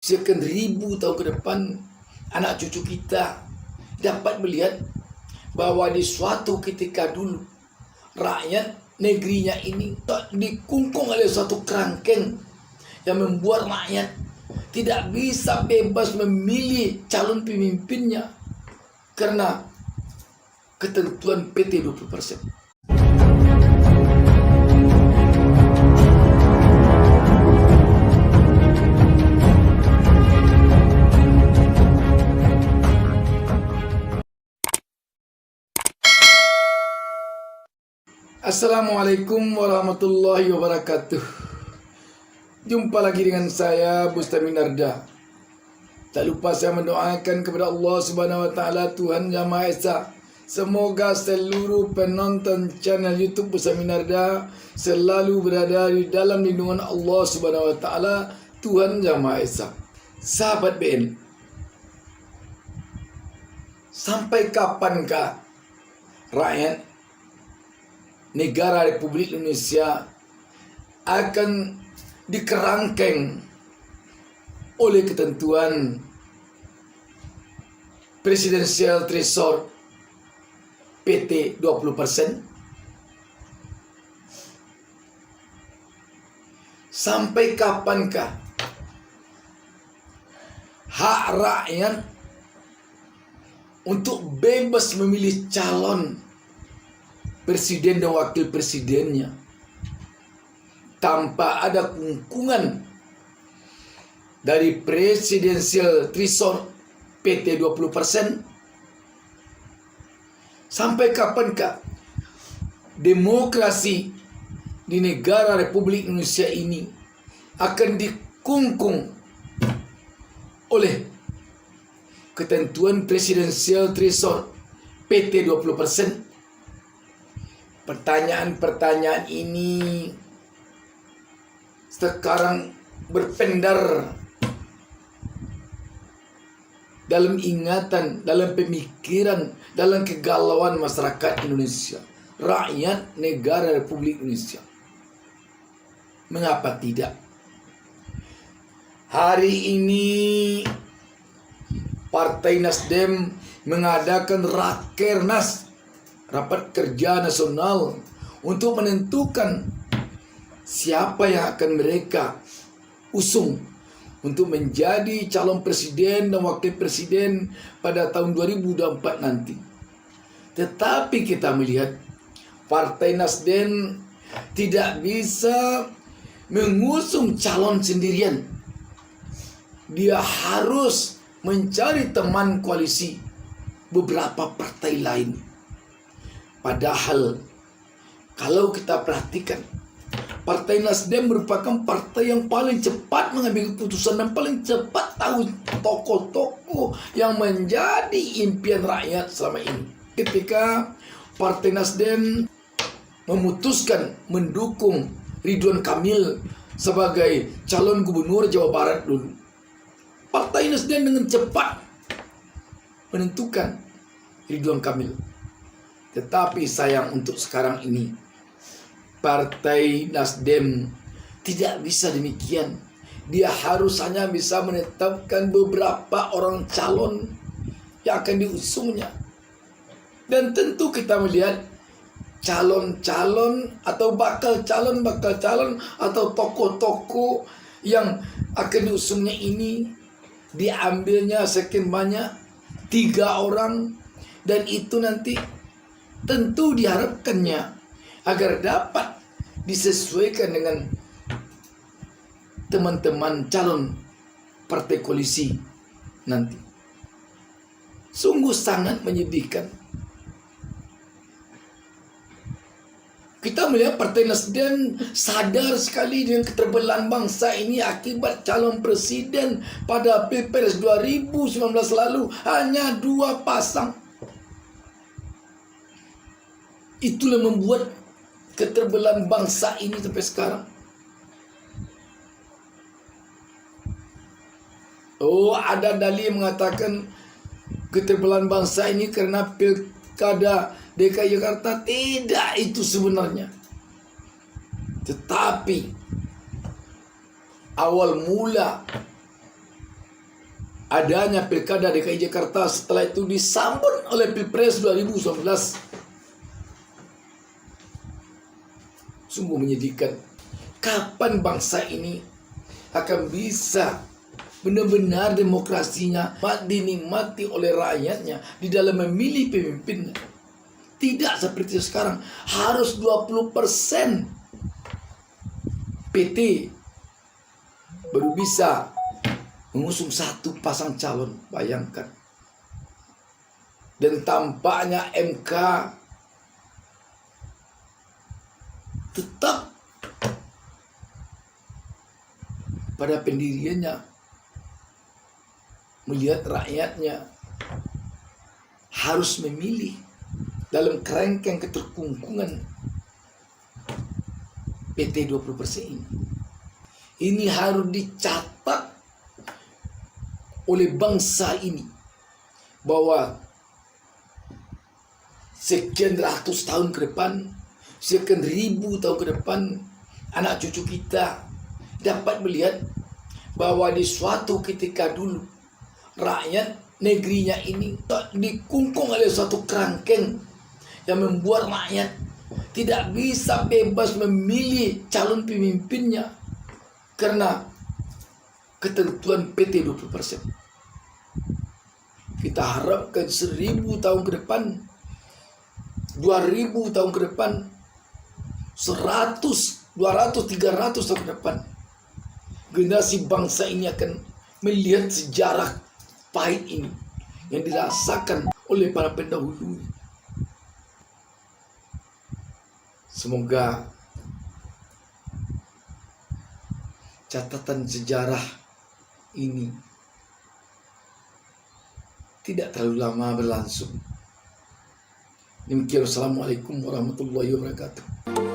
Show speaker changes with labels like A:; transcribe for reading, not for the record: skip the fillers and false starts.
A: sekian ribu tahun ke depan, anak cucu kita dapat melihat bahwa di suatu ketika dulu rakyat negerinya ini dikungkung oleh suatu kerangkeng yang membuat rakyat tidak bisa bebas memilih calon pemimpinnya karena ketentuan PT 20%. Assalamualaikum warahmatullahi wabarakatuh. Jumpa lagi dengan saya Bustami Narda. Tak lupa saya mendoakan kepada Allah Subhanahu wa taala, Tuhan Yang Maha Esa, semoga seluruh penonton channel YouTube Bustami Narda selalu berada di dalam lindungan Allah Subhanahu wa taala, Tuhan Yang Maha Esa. Sahabat BN, sampai kapankah rakyat negara Republik Indonesia akan dikerangkeng oleh ketentuan Presidential Threshold PT 20%? Sampai kapankah hak rakyat untuk bebas memilih calon presiden dan wakil presidennya tanpa ada kungkungan dari Presidential Threshold PT 20%? Sampai kapankah demokrasi di negara Republik Indonesia ini akan dikungkung oleh ketentuan Presidential Threshold PT 20%? Pertanyaan-pertanyaan ini sekarang berpendar dalam ingatan, dalam pemikiran, dalam kegalauan masyarakat Indonesia, rakyat negara Republik Indonesia. Mengapa tidak? Hari ini Partai Nasdem mengadakan Rakernas, Rapat Kerja Nasional, untuk menentukan siapa yang akan mereka usung untuk menjadi calon presiden dan wakil presiden pada tahun 2024 nanti. Tetapi kita melihat Partai Nasdem tidak bisa mengusung calon sendirian. Dia harus mencari teman koalisi beberapa partai lain. Padahal kalau kita perhatikan, Partai Nasdem merupakan partai yang paling cepat mengambil keputusan dan paling cepat tahu tokoh-tokoh yang menjadi impian rakyat selama ini. Ketika Partai Nasdem memutuskan mendukung Ridwan Kamil sebagai calon gubernur Jawa Barat dulu, Partai Nasdem dengan cepat menentukan Ridwan Kamil. Tetapi sayang untuk sekarang ini, Partai Nasdem tidak bisa demikian. Dia harus hanya bisa menetapkan beberapa orang calon yang akan diusungnya. Dan tentu kita melihat calon-calon atau bakal calon atau tokoh-tokoh yang akan diusungnya ini diambilnya sekian banyak, 3 orang, dan itu nanti tentu diharapkannya agar dapat disesuaikan dengan teman-teman calon partai koalisi nanti. Sungguh sangat menyedihkan. Kita melihat Partai Nasdem sadar sekali dengan keterbelahan bangsa ini akibat calon presiden pada Pilpres 2019 lalu hanya 2 pasang. Itulah membuat keterbelahan bangsa ini sampai sekarang. Oh, ada dalil yang mengatakan keterbelahan bangsa ini karena Pilkada DKI Jakarta. Tidak itu sebenarnya. Tetapi awal mula adanya Pilkada DKI Jakarta, setelah itu disambut oleh Pilpres 2019. Sungguh menyedihkan. Kapan bangsa ini akan bisa benar-benar demokrasinya dinikmati oleh rakyatnya di dalam memilih pemimpinnya? Tidak seperti sekarang, harus 20% PT baru bisa mengusung satu pasang calon. Bayangkan. Dan tampaknya MK tetap pada pendiriannya, melihat rakyatnya harus memilih dalam kerangkeng keterkungkungan PT 20% ini. Ini harus dicatat oleh bangsa ini bahwa sekian ratus tahun ke depan, sekian ribu tahun ke depan, anak cucu kita dapat melihat bahwa di suatu ketika dulu rakyat negerinya ini dikungkung oleh suatu kerangkeng yang membuat rakyat tidak bisa bebas memilih calon pemimpinnya karena ketentuan PT 20%. Kita harapkan 1000 tahun ke depan, 2000 tahun ke depan, 100, 200, 300 tahun ke depan, generasi bangsa ini akan melihat sejarah pahit ini yang dirasakan oleh para pendahulu. Semoga catatan sejarah ini tidak terlalu lama berlangsung. Demikian, wassalamualaikum warahmatullahi wabarakatuh.